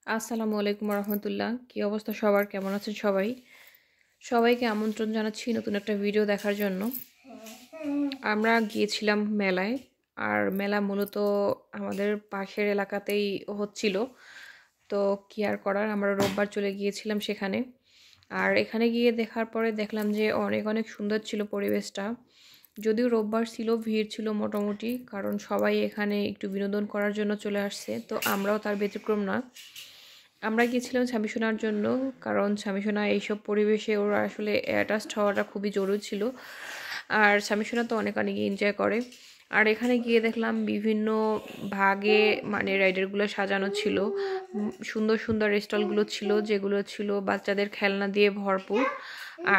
আসসালামু আলাইকুম রহমতুল্লাহ। কি অবস্থা সবার? কেমন আছেন সবাই? সবাইকে আমন্ত্রণ জানাচ্ছি নতুন একটা ভিডিও দেখার জন্য। আমরা গিয়েছিলাম মেলায়। আর মেলা মূলত আমাদের পাশের এলাকাতেই হচ্ছিল। তো কি আর করার, আমরা রোববার চলে গিয়েছিলাম সেখানে। আর এখানে গিয়ে দেখার পরে দেখলাম যে অনেক অনেক সুন্দর ছিল পরিবেশটা। যদিও রোববার ছিল, ভিড় ছিল মোটামুটি, কারণ সবাই এখানে একটু বিনোদন করার জন্য চলে আসছে। তো আমরাও তার ব্যতিক্রম না। আমরা গিয়েছিলাম ছামিশোনার জন্য, কারণ ছামিশোনা এইসব পরিবেশে ওরা আসলে অ্যাটাচড হওয়াটা খুবই জরুরি ছিল। আর ছামিশোনা তো অনেক অনেক এনজয় করে। আর এখানে গিয়ে দেখলাম বিভিন্ন ভাগে মানে রাইডারগুলো সাজানো ছিল। সুন্দর সুন্দর স্টলগুলো ছিল, যেগুলো ছিল বাচ্চাদের খেলনা দিয়ে ভরপুর।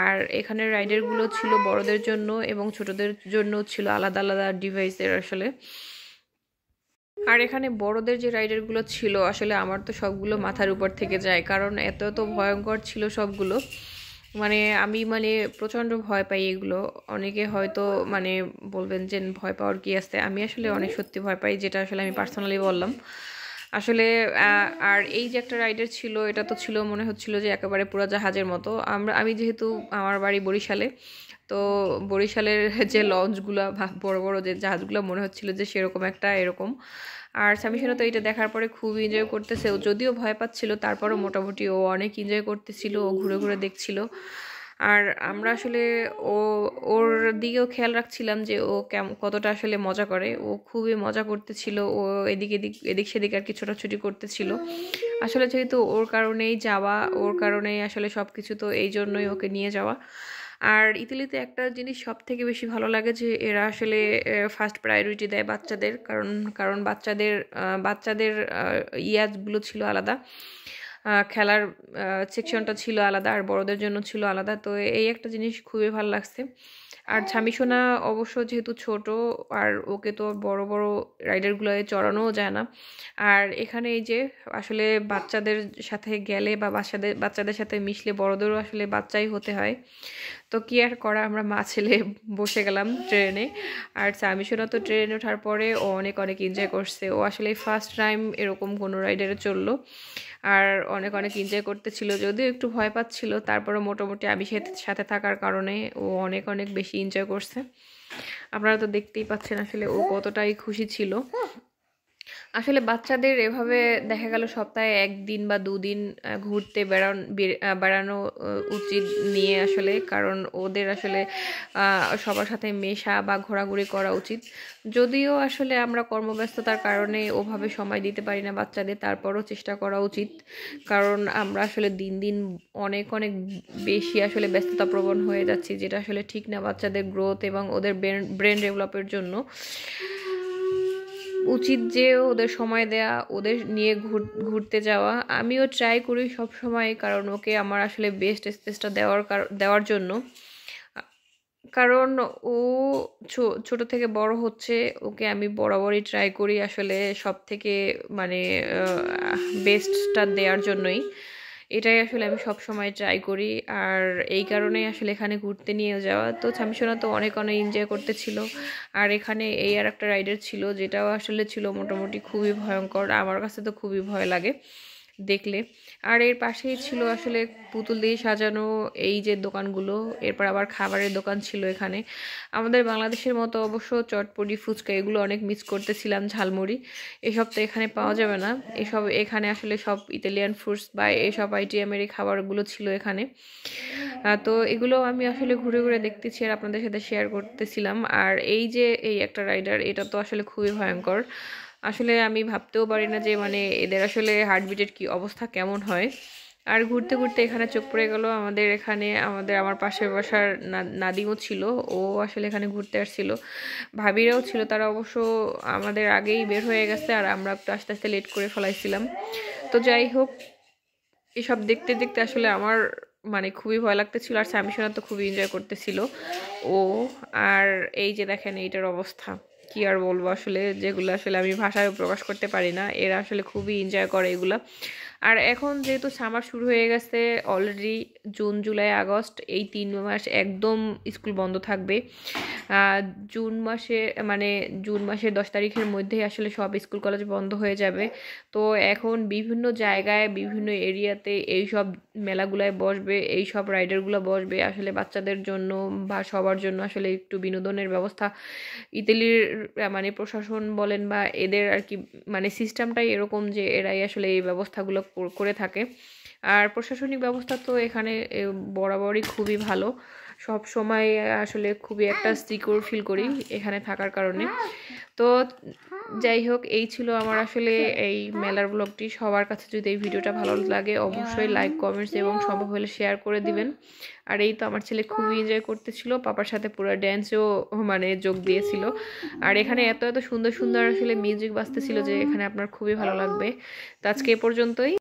আর এখানে রাইডারগুলো ছিল বড়দের জন্য এবং ছোটদের জন্য ছিল আলাদা আলাদা ডিভাইসের আসলে। আর এখানে বড়দের যে রাইডারগুলো ছিল আসলে আমার তো সবগুলো মাথার উপর থেকে যায়, কারণ এত এত ভয়ঙ্কর ছিল সবগুলো। আমি প্রচণ্ড ভয় পাই এগুলো। অনেকে হয়তো বলবেন যে ভয় পাওয়ার কি আছে, আমি আসলে অনেক সত্যি ভয় পাই, যেটা আসলে আমি পার্সোনালি বললাম আসলে। আর এই যে একটা রাইডার ছিল, এটা তো ছিল মনে হচ্ছিল যে একেবারে পুরো জাহাজের মতো। আমি যেহেতু আমার বাড়ি বরিশালে, তো বরিশালের যে লঞ্চগুলো বা বড় বড় যে জাহাজগুলো মনে হচ্ছিল যে সেরকম একটা এরকম। আর সামিশানো তো এটা দেখার পরে খুব এনজয় করতেছে। ও যদিও ভয় পাচ্ছিল, তারপরও মোটামুটি ও অনেক এনজয় করতেছিল, ও ঘুরে ঘুরে দেখছিল। আর আমরা আসলে ও ওর দিকেও খেয়াল রাখছিলাম যে ও কতটা আসলে মজা করে। ও খুবই মজা করতেছিল, ও এদিক সেদিক আর কি ছোটাছুটি করতেছিল। আসলে যেহেতু ওর কারণেই যাওয়া, ওর কারণেই আসলে সব কিছু, তো এই জন্যই ওকে নিয়ে যাওয়া। আর ইতালিতে একটা জিনিস সব থেকে বেশি ভালো লাগে যে এরা আসলে ফার্স্ট প্রায়োরিটি দেয় বাচ্চাদের, কারণ কারণ বাচ্চাদের বাচ্চাদের ইয়াজগুলো ছিল আলাদা, খেলার সেকশনটা ছিল আলাদা, আর বড়দের জন্য ছিল আলাদা। তো এই একটা জিনিস খুবই ভালো লাগছে। আর ছামিসোনা অবশ্য যেহেতু ছোট, আর ওকে তো বড় বড় রাইডারগুলোয় চড়ানোও যায় না। আর এখানে এই যে আসলে বাচ্চাদের সাথে গেলে বা বাচ্চাদের সাথে মিশলে বড়দেরও আসলে বাচ্চাই হতে হয়। তো কি আর করা, আমরা মা ছেলে বসে গেলাম ট্রেনে। আর ছামিসোনা তো ট্রেনে ওঠার পরে ও অনেক অনেক এনজয় করছে। ও আসলে ফার্স্ট টাইম এরকম কোনো রাইডারে চললো। আর অনেক অনেক এনজয় করতেছিল, যদিও একটু ভয় পাচ্ছিল, তারপরে মোটামুটি আমি সাথে থাকার কারণে ও অনেক অনেক বেশি এনজয় করছে। আপনারা তো দেখতেই পাচ্ছেন আসলে ও কতটাই খুশি ছিল। আসলে বাচ্চাদের এভাবে দেখা গেল সপ্তাহে 1 দিন বা 2 দিন ঘুরতে বেড়ানো উচিত নিয়ে আসলে, কারণ ওদের আসলে সবার সাথে মেশা বা ঘোরাঘুরি করা উচিত। যদিও আসলে আমরা কর্মব্যস্ততার কারণে ওভাবে সময় দিতে পারি না বাচ্চাদের, তারপরও চেষ্টা করা উচিত, কারণ আমরা আসলে দিন দিন অনেক অনেক বেশি আসলে ব্যস্ততাপ্রবণ হয়ে যাচ্ছি, যেটা আসলে ঠিক না বাচ্চাদের গ্রোথ এবং ওদের ব্রেন ডেভেলপের জন্য। উচিত যে ওদের সময় দেয়া, ওদের নিয়ে ঘুরতে যাওয়া। আমিও ট্রাই করি সব সময়, কারণ ওকে আমার আসলে বেস্ট স্পেসটা দেওয়ার জন্য। কারণ ও ছোট থেকে বড় হচ্ছে, ওকে আমি বরাবরই ট্রাই করি আসলে সব থেকে মানে বেস্টটা দেওয়ার জন্যই। এটাই আসলে আমি সব সময় ট্রাই করি। আর এই কারণেই আসলে এখানে ঘুরতে নিয়ে যাওয়া। তো ছামিসোনা তো অনেক অনেক এনজয় করতেছিল। আর এখানে এই আর একটা রাইডার ছিল, যেটাও আসলে ছিল মোটামুটি খুবই ভয়ঙ্কর, আমার কাছে তো খুবই ভয় লাগে দেখলে। আর এর পাশেই ছিল আসলে পুতুল দিয়ে সাজানো এই যে দোকানগুলো, এরপর আবার খাবারের দোকান ছিল এখানে। আমাদের বাংলাদেশের মতো অবশ্য চটপটি ফুচকা এগুলো অনেক মিস করতেছিলাম, ঝালমুড়ি এসব তো এখানে পাওয়া যাবে না। এখানে আসলে সব ইতালিয়ান ফুডস বা এসব আইটেমেরই খাবারগুলো ছিল এখানে। তো এগুলো আমি আসলে ঘুরে ঘুরে দেখতেছি আর আপনাদের সাথে শেয়ার করতেছিলাম। আর এই যে এই একটা রাইডার, এটা তো আসলে খুবই ভয়ঙ্কর। আসলে আমি ভাবতেও পারি না যে এদের আসলে হার্টবিটের কি অবস্থা কেমন হয়। আর ঘুরতে ঘুরতে এখানে চোখ পড়ে গেল আমার পাশের বাসার নাদিমও ছিল, ও আসলে এখানে ঘুরতে আসছিল। ভাবিরাও ছিল, তারা অবশ্য আমাদের আগেই বের হয়ে গেছে, আর আমরা একটু আস্তে আস্তে লেট করে ফেলাইছিলাম। তো যাই হোক, এসব দেখতে দেখতে আসলে আমার খুবই ভয় লাগতেছিল। আর স্যামসোনা তো খুবই এনজয় করতেছিল ও। আর এই যে দেখেন এইটার অবস্থা, কি আর বলবো আসলে, যেগুলো আসলে আমি ভাষায় প্রকাশ করতে পারি না। এরা আসলে খুবই এনজয় করে এগুলা। আর এখন যেহেতু সামার শুরু হয়ে গেছে অলরেডি, জুন জুলাই আগস্ট এই 3 মাস একদম স্কুল বন্ধ থাকবে। জুন মাসে মানে জুন মাসের 10 তারিখের মধ্যেই আসলে সব স্কুল কলেজ বন্ধ হয়ে যাবে। তো এখন বিভিন্ন জায়গায় বিভিন্ন এরিয়াতে এই সব মেলাগুলায় বসবে, এই সব রাইডারগুলো বসবে আসলে বাচ্চাদের জন্য বা সবার জন্য আসলে একটু বিনোদনের ব্যবস্থা ইতালির মানে প্রশাসন বলেন বা এদের আর কি মানে সিস্টেমটাই এরকম যে এরাই আসলে এই ব্যবস্থাগুলো করে থাকে। আর প্রশাসনিক ব্যবস্থা তো এখানে বরাবরই খুবই ভালো, সব সময় আসলে খুবই একটা সিকিউর ফিল করি এখানে থাকার কারণে। তো যাই হোক, এই ছিল আমার আসলে এই মেলার ব্লগটি। সবার কাছে যদি এই ভিডিওটা ভালো লাগে অবশ্যই লাইক কমেন্টস এবং সম্ভব হলে শেয়ার করে দিবেন। আর এই তো আমার ছেলে খুবই এনজয় করতেছিল, পাপার সাথে পুরো ড্যান্সেও মানে যোগ দিয়েছিল। আর এখানে এত এত সুন্দর সুন্দর আসলে মিউজিক বাজতেছিল যে এখানে আপনার খুবই ভালো লাগবে। তো আজকে এ পর্যন্তই।